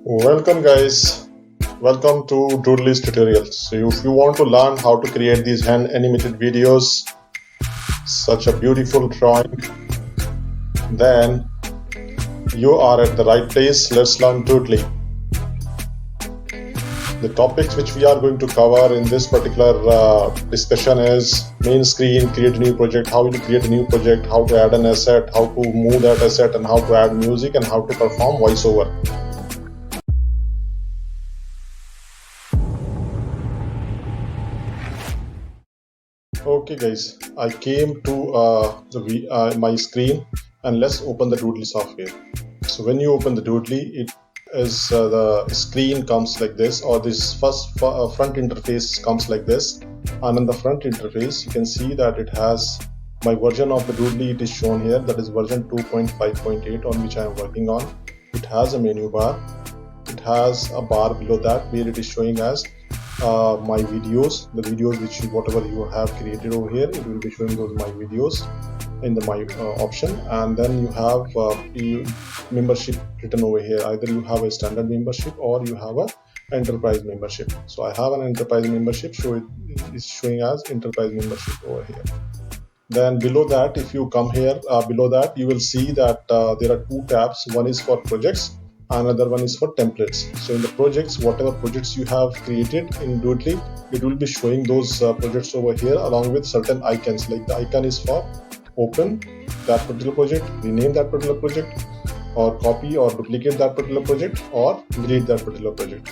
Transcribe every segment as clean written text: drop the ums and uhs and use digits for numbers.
Welcome guys, welcome to Doodly's tutorials. So if you want to learn how to create these hand animated videos, such a beautiful drawing, then you are at the right place. Let's learn Doodly. The topics which we are going to cover in this particular discussion is main screen, create a new project, how to create a new project, how to add an asset, how to move that asset, and how to add music, and how to perform voiceover. Okay guys, I came to my screen, and let's open the Doodly software. So when you open the Doodly, it is the screen comes like this, or this front interface comes like this. And in the front interface you can see that it has my version of the Doodly. It is shown here, that is version 2.5.8 on which I am working on. It has a menu bar, it has a bar below that where it is showing as my videos, the videos which whatever you have created over here, it will be showing those my videos in the my option. And then you have membership written over here. Either you have a standard membership or you have a enterprise membership. So I have an enterprise membership, so it is showing as enterprise membership over here. Then below that, if you come here, below that you will see that there are two tabs. One is for projects, another one is for templates. So in the projects, whatever projects you have created in Doodly, it will be showing those projects over here along with certain icons. Like the icon is for open that particular project, rename that particular project, or copy or duplicate that particular project, or delete that particular project.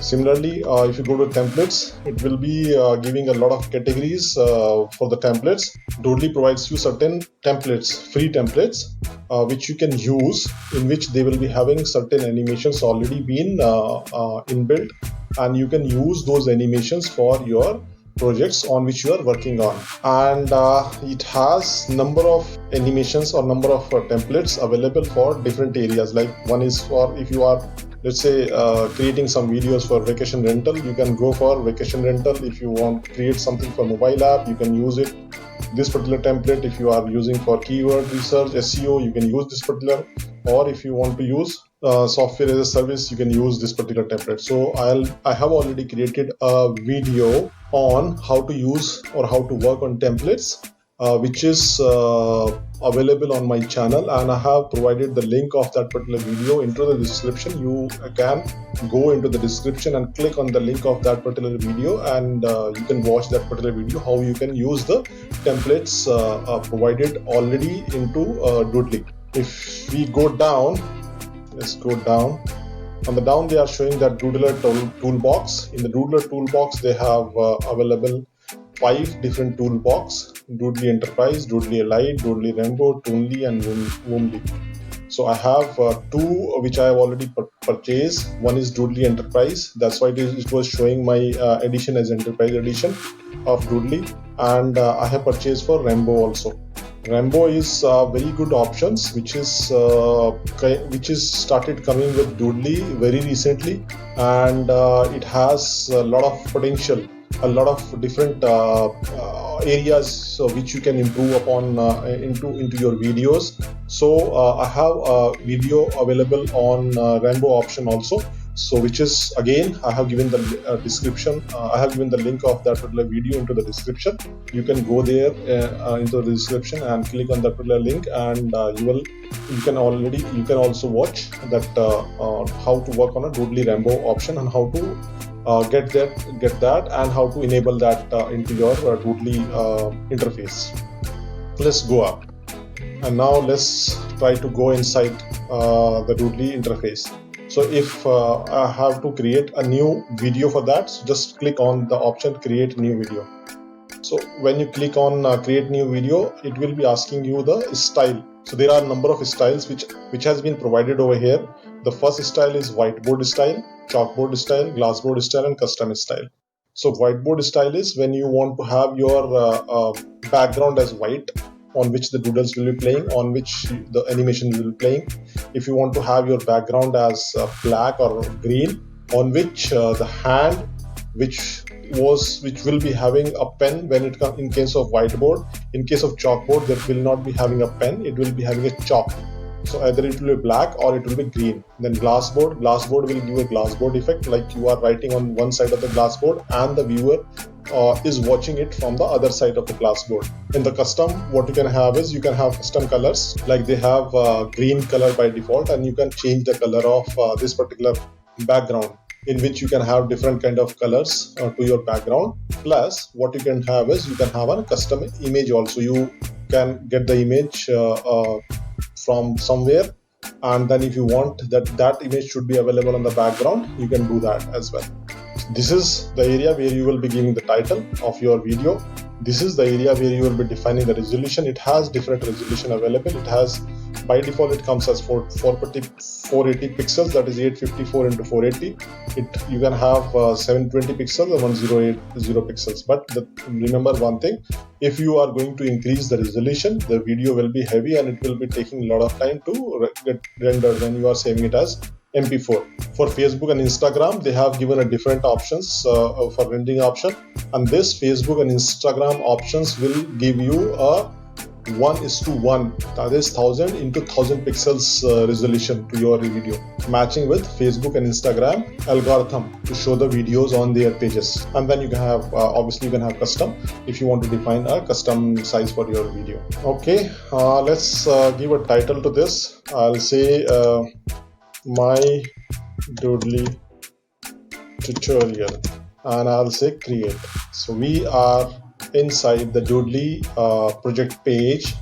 Similarly, if you go to templates, it will be giving a lot of categories for the templates. Doodly provides you certain templates, free templates, which you can use, in which they will be having certain animations already been inbuilt, and you can use those animations for your projects on which you are working on. And it has number of animations or number of templates available for different areas. Like one is for, if you are, let's say, creating some videos for vacation rental, you can go for vacation rental. If you want to create something for mobile app, you can use it, this particular template. If you are using for keyword research, SEO, you can use this particular. Or if you want to use software as a service, you can use this particular template. So I have already created a video on how to use or how to work on templates, which is available on my channel, and I have provided the link of that particular video into the description. You can go into the description and click on the link of that particular video, and you can watch that particular video how you can use the templates provided already into Doodly. If we go down, let's go down. On the down, they are showing that Doodler Toolbox. In the Doodler Toolbox, they have available 5 different toolbox: Doodly Enterprise, Doodly Elite, Doodly Rainbow, Toonly, and Woomly. So I have 2 which I have already purchased. One is Doodly Enterprise, that's why it was showing my edition as Enterprise edition of Doodly. And I have purchased for Rainbow also. Rainbow is very good options, which is started coming with Doodly very recently, and it has a lot of potential, a lot of different areas which you can improve upon into your videos. So I have a video available on Rainbow option also. So which is, again, I have given the description. I have given the link of that particular video into the description. You can go there into the description and click on that particular link, and you can also watch that how to work on a Doodly Rainbow option, and how to get that and how to enable that into your Doodly interface. Let's go up, and now let's try to go inside the Doodly interface. So if I have to create a new video for that, so just click on the option create new video. So when you click on create new video, it will be asking you the style. So there are a number of styles which has been provided over here. The first style is whiteboard style, chalkboard style, glassboard style, and custom style. So whiteboard style is when you want to have your background as white, on which the doodles will be playing, on which the animation will be playing. If you want to have your background as black or green, on which the hand which will be having a pen when it comes, in case of whiteboard. In case of chalkboard, that will not be having a pen, it will be having a chalk. So either it will be black or it will be green. Then Glassboard will give a Glassboard effect, like you are writing on one side of the Glassboard and the viewer is watching it from the other side of the Glassboard. In the custom, what you can have is you can have custom colors, like they have green color by default, and you can change the color of this particular background, in which you can have different kind of colors to your background. Plus what you can have is you can have a custom image also. You can get the image from somewhere, and then if you want that image should be available on the background, you can do that as well. This is the area where you will be giving the title of your video. This is the area where you will be defining the resolution. It has different resolution available. It has, by default, it comes as 480 pixels, that is 854 into 480. You can have 720 pixels or 1080 pixels. But remember one thing, if you are going to increase the resolution, the video will be heavy and it will be taking a lot of time to get rendered when you are saving it as MP4. For Facebook and Instagram, they have given a different options for rendering option, and this Facebook and Instagram options will give you a 1:1, that is 1000 into 1000 pixels resolution to your video, matching with Facebook and Instagram algorithm to show the videos on their pages. And then you can have obviously you can have custom if you want to define a custom size for your video. Okay, let's give a title to this. I'll say my Doodly tutorial, and I'll say create. So we are inside the Doodly project page.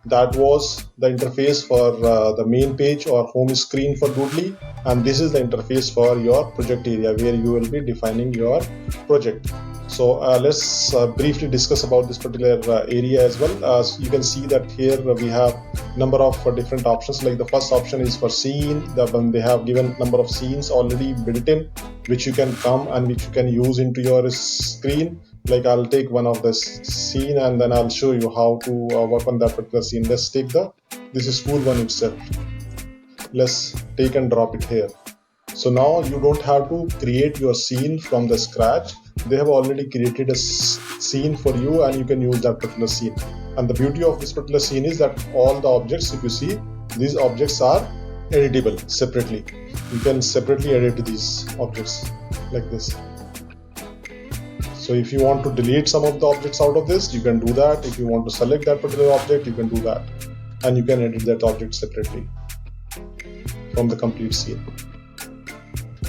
That was the interface for the main page or home screen for Doodly, and this is the interface for your project area where you will be defining your project. So let's briefly discuss about this particular area as well. As you can see that here we have number of different options. Like the first option is for scene. They have given number of scenes already built in, which you can come and which you can use into your screen. Like I'll take one of this scene and then I'll show you how to work on that particular scene. Let's take this is school one itself. Let's take and drop it here. So now you don't have to create your scene from the scratch. They have already created a scene for you and you can use that particular scene. And the beauty of this particular scene is that all the objects, if you see, these objects are editable separately. You can separately edit these objects like this. So if you want to delete some of the objects out of this, you can do that. If you want to select that particular object, you can do that. And you can edit that object separately from the complete scene.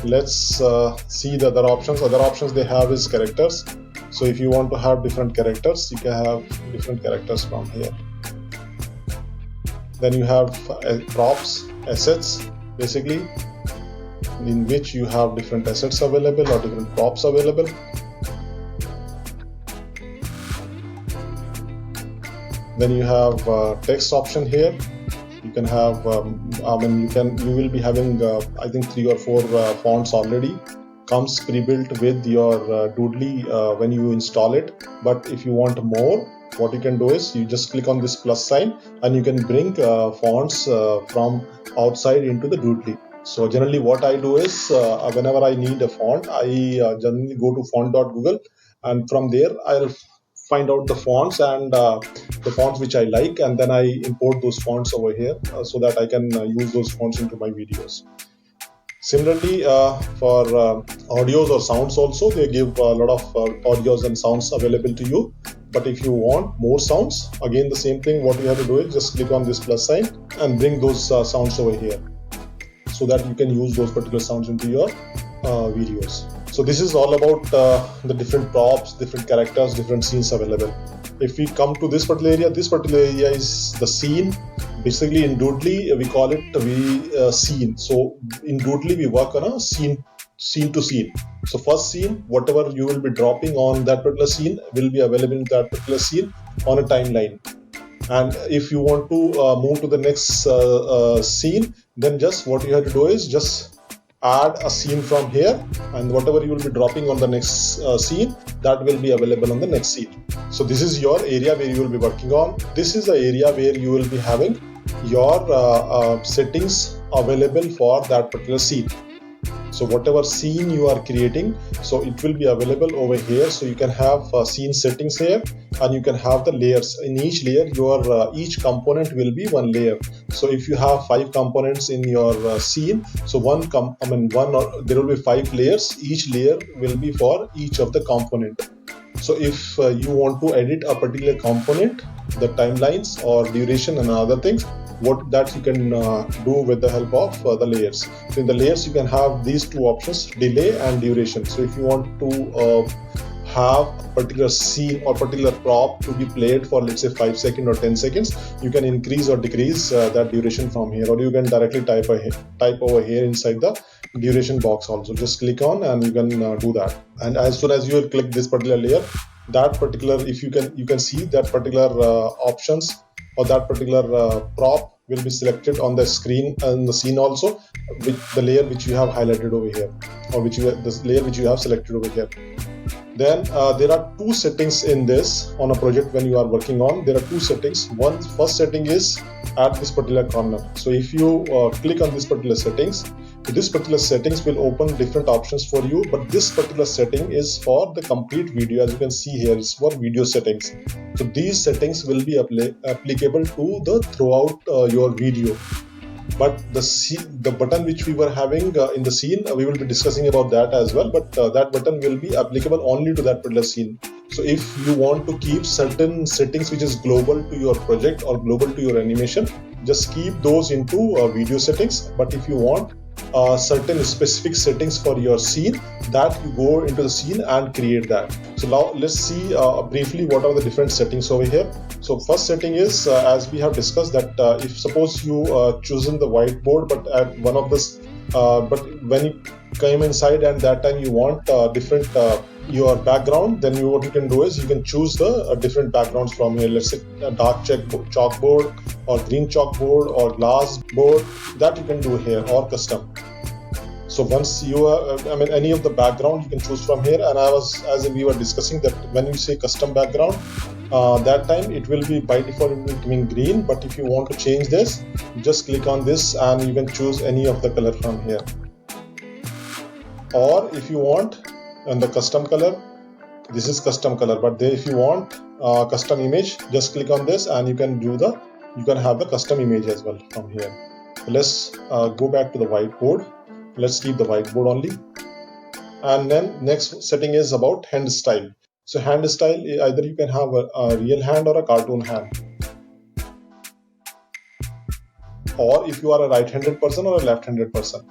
Let's see the other options. Other options they have is characters. So if you want to have different characters, you can have different characters from here. Then you have props, assets, basically, in which you have different assets available or different props available. Then you have text option here. You can have, you will be having, I think 3 or 4 fonts already. Comes pre-built with your Doodly when you install it. But if you want more, what you can do is you just click on this plus sign and you can bring fonts from outside into the Doodly. So generally what I do is whenever I need a font, I generally go to font.google, and from there I'll find out the fonts and the fonts which I like, and then I import those fonts over here so that I can use those fonts into my videos. Similarly, for audios or sounds also, they give a lot of audios and sounds available to you. But if you want more sounds, again the same thing, what you have to do is just click on this plus sign and bring those sounds over here so that you can use those particular sounds into your videos. So this is all about the different props, different characters, different scenes available. If we come to this particular area is the scene. Basically in Doodly we call it scene. So in Doodly we work on a scene to scene. So first scene, whatever you will be dropping on that particular scene will be available in that particular scene on a timeline. And if you want to move to the next scene, then just what you have to do is just add a scene from here, and whatever you will be dropping on the next scene, that will be available on the next scene. So this is your area where you will be working on. This is the area where you will be having your settings available for that particular scene. So whatever scene you are creating, so it will be available over here. So you can have scene settings here, and you can have the layers. In each layer, your each component will be one layer. So if you have 5 components in your scene, so there will be 5 layers. Each layer will be for each of the component. So if you want to edit a particular component, the timelines or duration and other things, what that you can do with the help of the layers. So in the layers, you can have these 2 options, delay and duration. So if you want to have a particular scene or particular prop to be played for, let's say, 5 seconds or 10 seconds, you can increase or decrease that duration from here, or you can directly type over here inside the duration box also. Just click on and you can do that. And as soon as you click this particular layer, that particular, if you can see that particular options or that particular prop will be selected on the screen and the scene also, with the layer which you have highlighted over here, or this layer which you have selected over here. Then there are 2 settings in this on a project when you are working on. There are 2 settings. First setting is at this particular corner. So if you click on this particular settings, this particular settings will open different options for you, but this particular setting is for the complete video. As you can see here, it's for video settings. So these settings will be applicable to the throughout your video. But the button which we were having in the scene, we will be discussing about that as well, but that button will be applicable only to that particular scene. So if you want to keep certain settings which is global to your project or global to your animation, just keep those into video settings. But if you want certain specific settings for your scene, that you go into the scene and create that. So now let's see briefly what are the different settings over here. So first setting is, as we have discussed, that if suppose you chosen the whiteboard, but at one of this, but when you came inside and that time you want different your background, then what you can do is you can choose the different backgrounds from here. Let's say a dark chalkboard or green chalkboard or glass board, that you can do here, or custom. So once you any of the background you can choose from here. And as we were discussing, that when you say custom background, that time it will be by default it will be giving green, but if you want to change this, just click on this and you can choose any of the color from here. Or if you want and the custom color, this is custom color, but if you want custom image, just click on this and you can have the custom image as well from here. Let's go back to the whiteboard. Let's keep the whiteboard only. And then next setting is about hand style. So hand style, either you can have a real hand or a cartoon hand, or if you are a right-handed person or a left-handed person,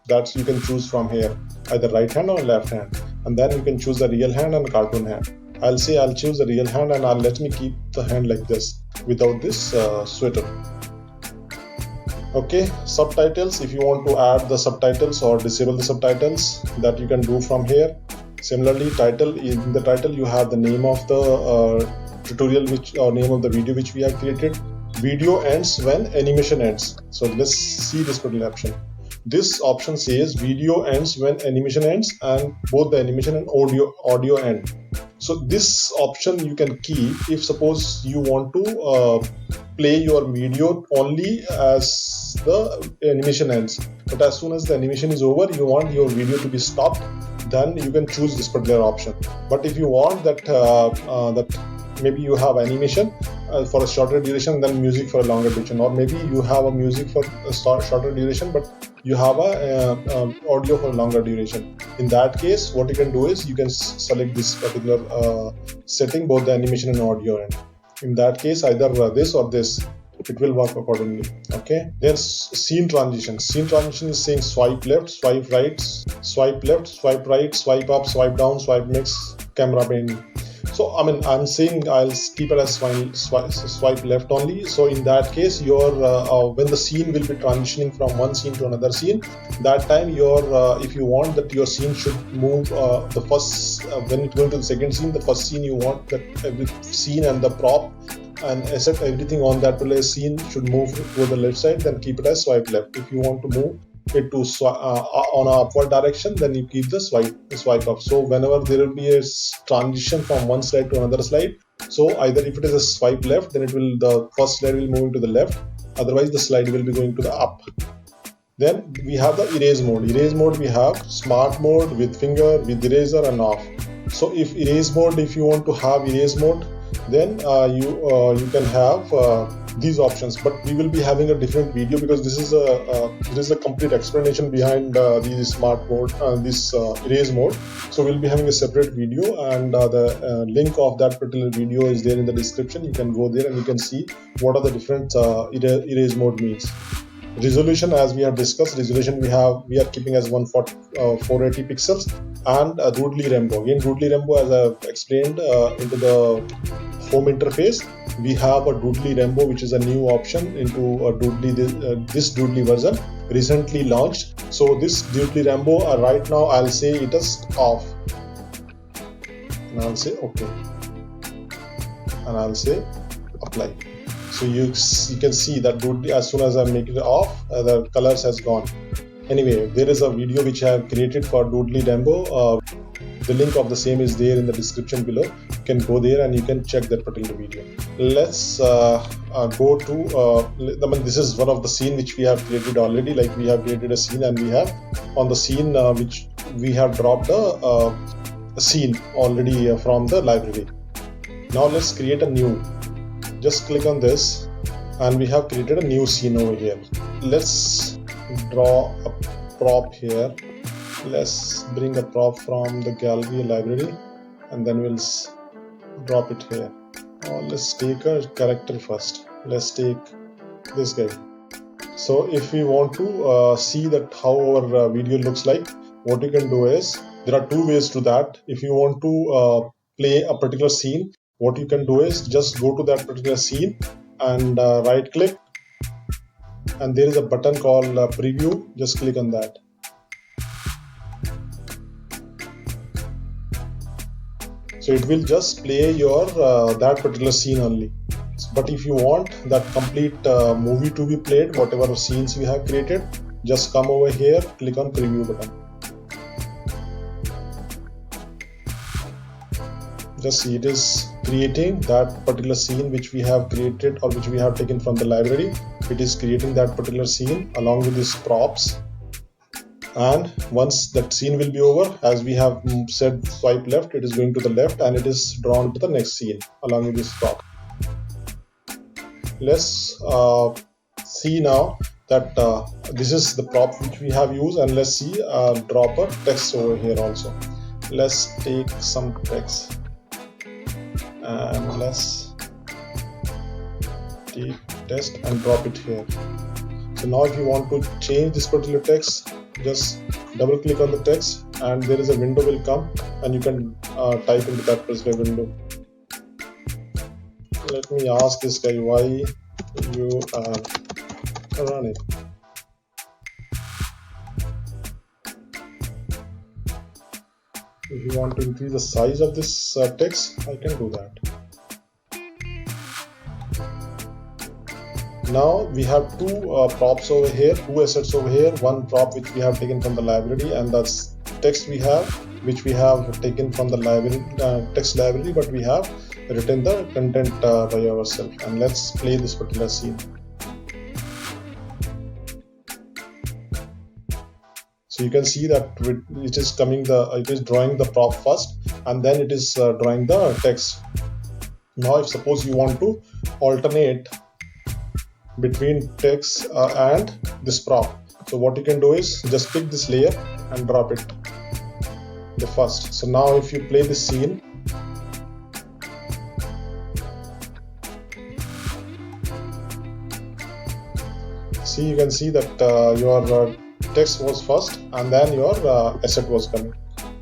that you can choose from here, either right hand or left hand. And then you can choose the real hand and cartoon hand. I'll choose the real hand, and let me keep the hand like this without this sweater. Okay, subtitles. If you want to add the subtitles or disable the subtitles, that you can do from here. Similarly, title. In the title you have the name of the tutorial or name of the video which we have created. Video ends when animation ends. So let's see this particular option. This option says video ends when animation ends, and both the animation and audio end. So this option you can keep if suppose you want to play your video only as the animation ends, but as soon as the animation is over, you want your video to be stopped, then you can choose this particular option. But if you want that maybe you have animation for a shorter duration, then music for a longer duration, or maybe you have a music for a shorter duration but you have a audio for a longer duration. In that case, what you can do is you can select this particular setting, both the animation and audio end. In that case, either this or this, it will work accordingly. Okay, there's scene transition. Scene transition is saying swipe left, swipe right, swipe left, swipe right, swipe up, swipe down, swipe mix, camera pane. So I'm saying I'll keep it as swipe left only. So in that case, your when the scene will be transitioning from one scene to another scene, that time if you want that your scene should move the first when it going to the second scene, the first scene you want that every scene and the prop and asset, everything on that particular scene should move to the left side, then keep it as swipe left. If you want to move it to on a upward direction, then you keep the swipe up. So whenever there will be a transition from one slide to another slide, so either if it is a swipe left, then the first slide will move to the left, otherwise the slide will be going to the up. Then we have the erase mode. Erase mode we have smart mode, with finger, with eraser, and off. So if erase mode, if you want to have erase mode, then you can have these options. But we will be having a different video, because this is a complete explanation behind the smart mode, this erase mode. So we'll be having a separate video, and the link of that particular video is there in the description. You can go there and you can see what are the different erase mode means. Resolution, as we have discussed, resolution we are keeping as 480 pixels, and Doodly Demo. Again, Doodly Demo, as I have explained into the home interface, we have a Doodly Demo, which is a new option into a Doodly, this Doodly version recently launched. So this Doodly Demo, right now I'll say it is off, and I'll say OK, and I'll say apply. So you can see that Doodly, as soon as I make it off, the colors has gone. Anyway, there is a video which I have created for Doodly Demo. The link of the same is there in the description below. You can go there and you can check that particular video. Let's go to, this is one of the scene which we have created already. Like, we have created a scene, and we have on the scene which we have dropped a scene already from the library. Now let's create a new. Just click on this, and we have created a new scene over here. Let's draw a prop here. Let's bring a prop from the gallery library, and then we'll drop it here. Let's take a character first. Let's take this guy. So if we want to see that how our video looks like, what you can do is, there are two ways to that. If you want to play a particular scene, what you can do is just go to that particular scene and right click, and there is a button called preview. Just click on that. So it will just play your that particular scene only. But if you want that complete movie to be played, whatever scenes you have created, just come over here, click on preview button. Just see, it is creating that particular scene which we have created, or which we have taken from the library. It is creating that particular scene along with these props, and once that scene will be over, as we have said, swipe left, it is going to the left, and it is drawn to the next scene along with this prop. Let's see now that this is the prop which we have used, and let's see drop a text over here also. Let's take some text, and let's take text and drop it here. So now if you want to change this particular text, just double click on the text, and there is a window will come, and you can type into that particular window. Let me ask this guy, why you are running? If you want to increase the size of this text, I can do that. Now we have two props over here, two assets over here. One prop which we have taken from the library, and that's text we have, which we have taken from the library, text library, but we have written the content by ourselves. And let's play this particular scene. So you can see that it is coming it is drawing the prop first, and then it is drawing the text. Now if suppose you want to alternate between text and this prop, so what you can do is just pick this layer and drop it the first. So now if you play this scene, see, you can see that your text was first, and then your asset was coming.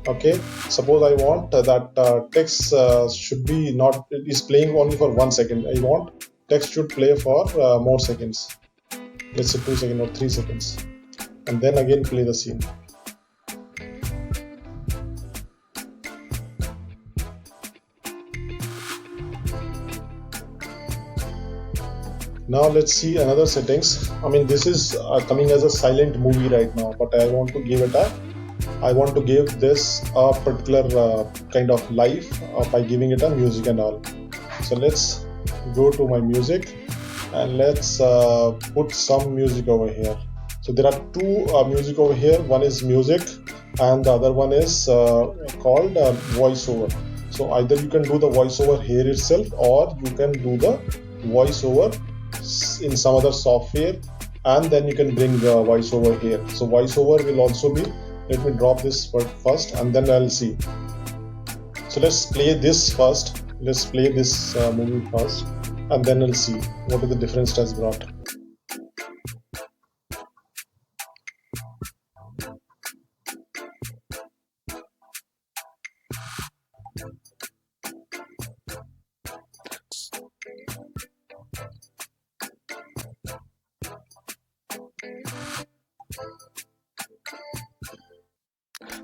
Okay, suppose I want that text should be not, it is playing only for 1 second. I want text should play for more seconds. Let's say 2 seconds or 3 seconds, and then again play the scene. Now let's see another settings. I mean, this is coming as a silent movie right now, but I want to give this a particular kind of life by giving it a music and all. So let's go to my music, and let's put some music over here. So there are two music over here. One is music and the other one is called voiceover. So either you can do the voiceover here itself, or you can do the voiceover in some other software, and then you can bring the voiceover here. So voiceover will also be, let me drop this first and then I'll see. So let's play this first. Let's play this movie first and then we'll see what is the difference it has brought.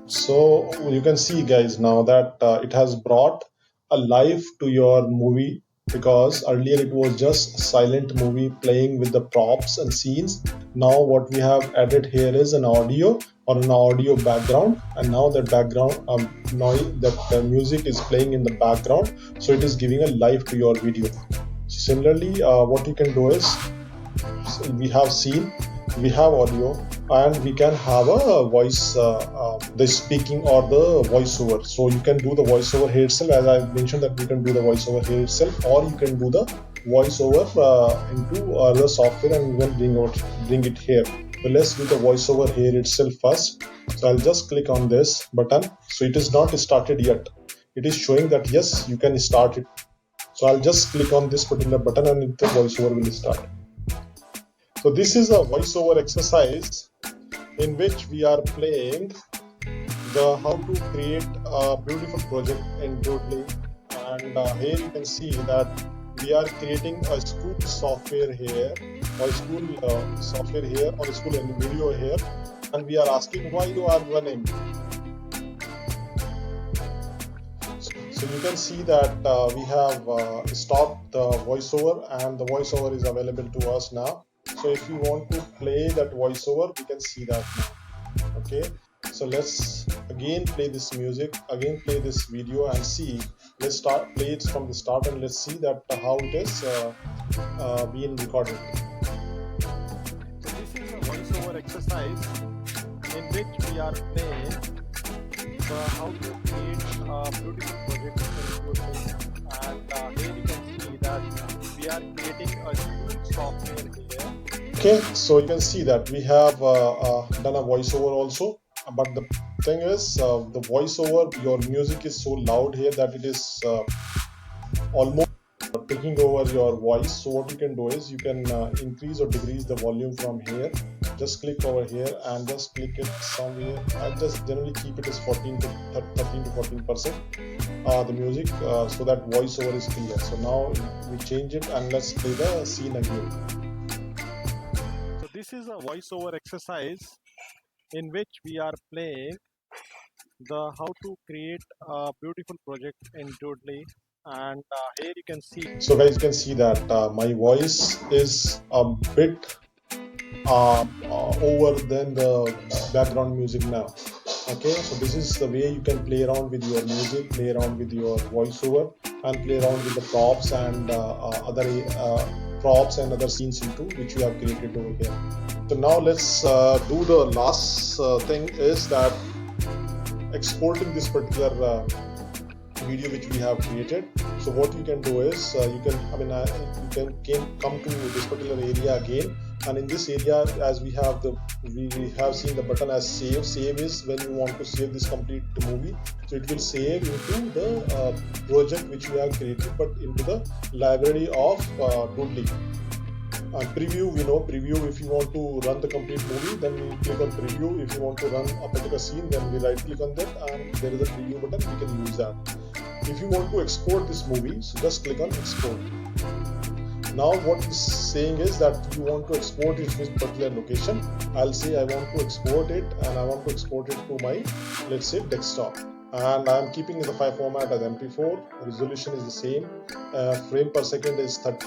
So you can see guys now that it has brought a life to your movie, because earlier it was just a silent movie playing with the props and scenes. Now what we have added here is an audio or an audio background, and now that background noise, that music is playing in the background, so it is giving a life to your video. Similarly, what you can do is, we have scene, we have audio, and we can have a voice, the speaking or the voiceover. So you can do the voiceover here itself, as I mentioned that we can do the voiceover here itself, or you can do the voiceover into other software and even bring it here. So let's do the voiceover here itself first. So I'll just click on this button. So it is not started yet. It is showing that yes, you can start it. So I'll just click on this particular button and the voiceover will start. So this is a voiceover exercise in which we are playing the how to create a beautiful project in Doodle. And here you can see that we are creating a school software here, or school software here, or school video here, and we are asking why you are running. So you can see that we have stopped the voiceover, and the voiceover is available to us now. So if you want to play that voiceover, we can see that now. Okay, so let's again play this music, again play this video and see. Let's play it from the start and let's see that how it is being recorded. So this is a voiceover exercise in which we are playing how to create a beautiful project in Doodle. And here you can see that we are creating a school software here. Okay, so you can see that we have done a voiceover also, but the thing is the voiceover, your music is so loud here that it is almost taking over your voice. So what you can do is you can increase or decrease the volume from here. Just click over here and just click it somewhere. I just generally keep it as 13 to 14% the music, so that voiceover is clear. So now we change it and let's play the scene again. So this is a voiceover exercise in which we are playing the how to create a beautiful project in Doodle. And here you can see. So guys, you can see that my voice is a bit over than the background music now. Okay, so this is the way you can play around with your music, play around with your voiceover, and play around with the props and other props and other scenes into which you have created over here. So now let's do the last thing, is that exporting this particular video which we have created. So what you can do is you can come to this particular area again, and in this area, as we have seen the button as save. Save is when you want to save this complete movie, so it will save into the project which we have created, but into the library of Doodle. And preview, we know preview, if you want to run the complete movie, then we click on preview. If you want to run a particular scene, then we right click on that and there is a preview button, we can use that. If you want to export this movie, so just click on export. Now what it's saying is that you want to export it to this particular location. I'll say I want to export it, and I want to export it to my, let's say, desktop. And I'm keeping the file format as MP4. Resolution is the same. Frame per second is 30.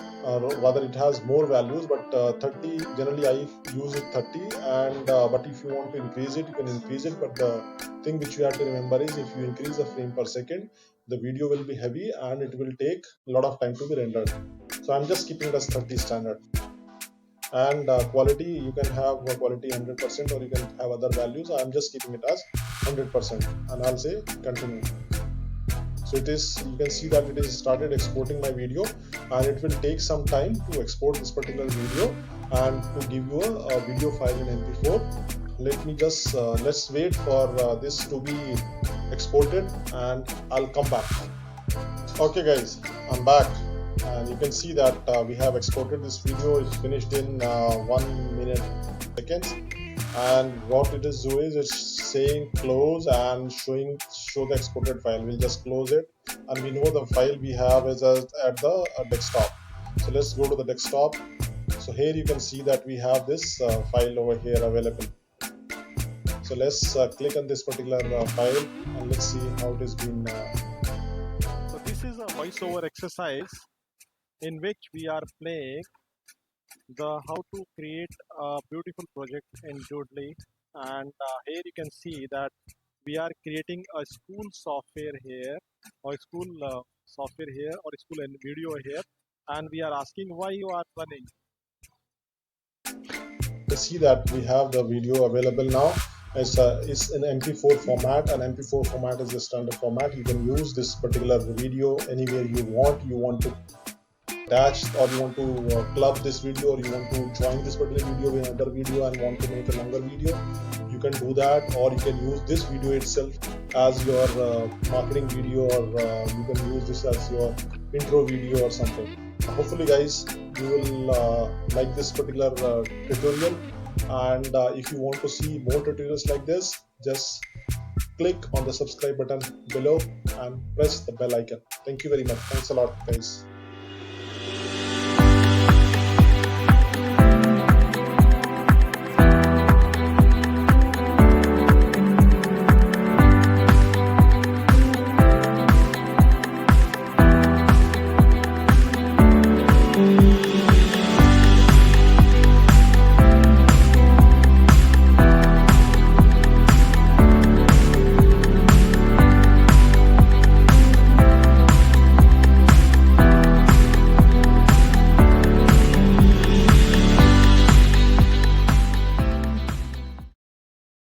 Rather, it has more values, but 30. Generally, I use it 30. And but if you want to increase it, you can increase it. But the thing which you have to remember is, if you increase the frame per second, the video will be heavy and it will take a lot of time to be rendered. So I'm just keeping it as 30 standard. And quality, you can have quality 100% or you can have other values. I'm just keeping it as 100% and I'll say continue. So it is, you can see that it is started exporting my video, and it will take some time to export this particular video and to give you a video file in MP4. Let me just let's wait for this to be exported and I'll come back. Okay guys, I'm back, and you can see that we have exported this video. It's finished in 1 minute seconds, and what it is doing is it's saying close and show the exported file. We'll just close it, and we know the file we have is at the desktop. So let's go to the desktop. So here you can see that we have this file over here available. So let's click on this particular file and let's see how it has been. So this is a voiceover exercise in which we are playing the how to create a beautiful project in Doodly, and here you can see that we are creating a school software here, or school software here, or school and video here, and we are asking why you are running. You see that we have the video available now. It's in MP4 format, and MP4 format is the standard format. You can use this particular video anywhere you want. You want to attach, or you want to club this video, or you want to join this particular video with another video and want to make a longer video, you can do that. Or you can use this video itself as your marketing video, or you can use this as your intro video or something. Hopefully guys, you will like this particular tutorial, and if you want to see more tutorials like this, just click on the subscribe button below and press the bell icon. Thank you very much. Thanks a lot guys.